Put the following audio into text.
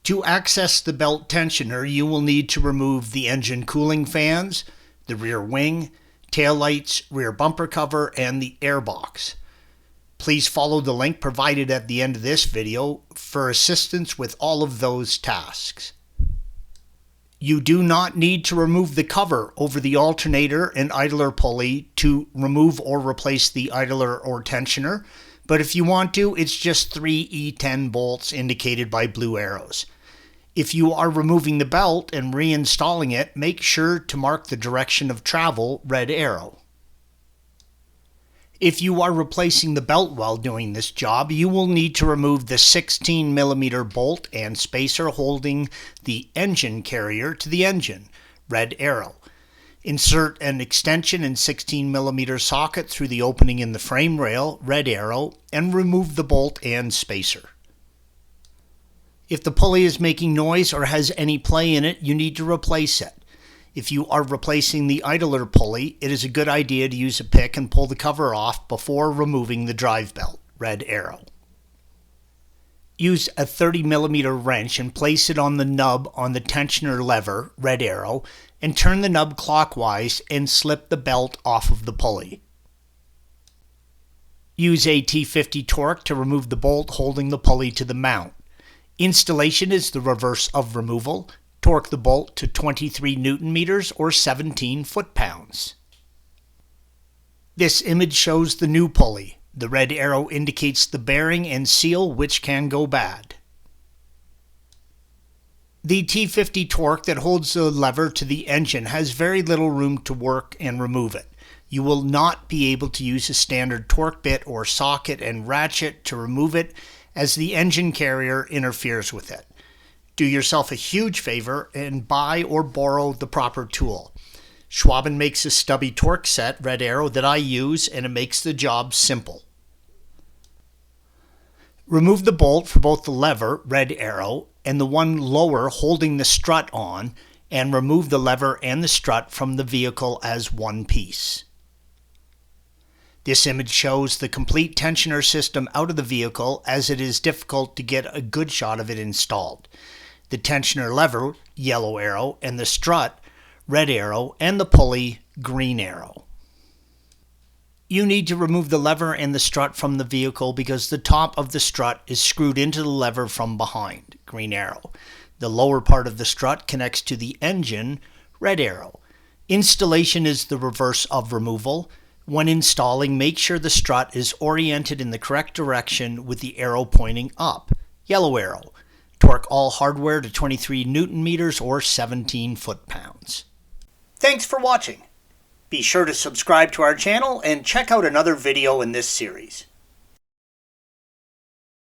To access the belt tensioner, you will need to remove the engine cooling fans, the rear wing, taillights, rear bumper cover, and the airbox. Please follow the link provided at the end of this video for assistance with all of those tasks. You do not need to remove the cover over the alternator and idler pulley to remove or replace the idler or tensioner, but if you want to, it's just 3 E10 bolts indicated by blue arrows. If you are removing the belt and reinstalling it, make sure to mark the direction of travel, red arrow. If you are replacing the belt while doing this job, you will need to remove the 16mm bolt and spacer holding the engine carrier to the engine, red arrow. Insert an extension and 16mm socket through the opening in the frame rail, red arrow, and remove the bolt and spacer. If the pulley is making noise or has any play in it, you need to replace it. If you are replacing the idler pulley, it is a good idea to use a pick and pull the cover off before removing the drive belt, red arrow. Use a 30mm wrench and place it on the nub on the tensioner lever, red arrow, and turn the nub clockwise and slip the belt off of the pulley. Use a T50 torque to remove the bolt holding the pulley to the mount. Installation is the reverse of removal. Torque the bolt to 23 Nm or 17 foot-pounds. This image shows the new pulley. The red arrow indicates the bearing and seal, which can go bad. The T50 torque that holds the lever to the engine has very little room to work and remove it. You will not be able to use a standard torque bit or socket and ratchet to remove it, as the engine carrier interferes with it. Do yourself a huge favor and buy or borrow the proper tool. Schwab makes a stubby torque set, red arrow, that I use, and it makes the job simple. Remove the bolt for both the lever, red arrow, and the one lower holding the strut on, and remove the lever and the strut from the vehicle as one piece. This image shows the complete tensioner system out of the vehicle, as it is difficult to get a good shot of it installed. The tensioner lever, yellow arrow, and the strut, red arrow, and the pulley, green arrow. You need to remove the lever and the strut from the vehicle because the top of the strut is screwed into the lever from behind, green arrow. The lower part of the strut connects to the engine, red arrow. Installation is the reverse of removal. When installing, make sure the strut is oriented in the correct direction with the arrow pointing up, yellow arrow. Torque all hardware to 23 Nm or 17 foot-pounds. Thanks for watching. Be sure to subscribe to our channel and check out another video in this series.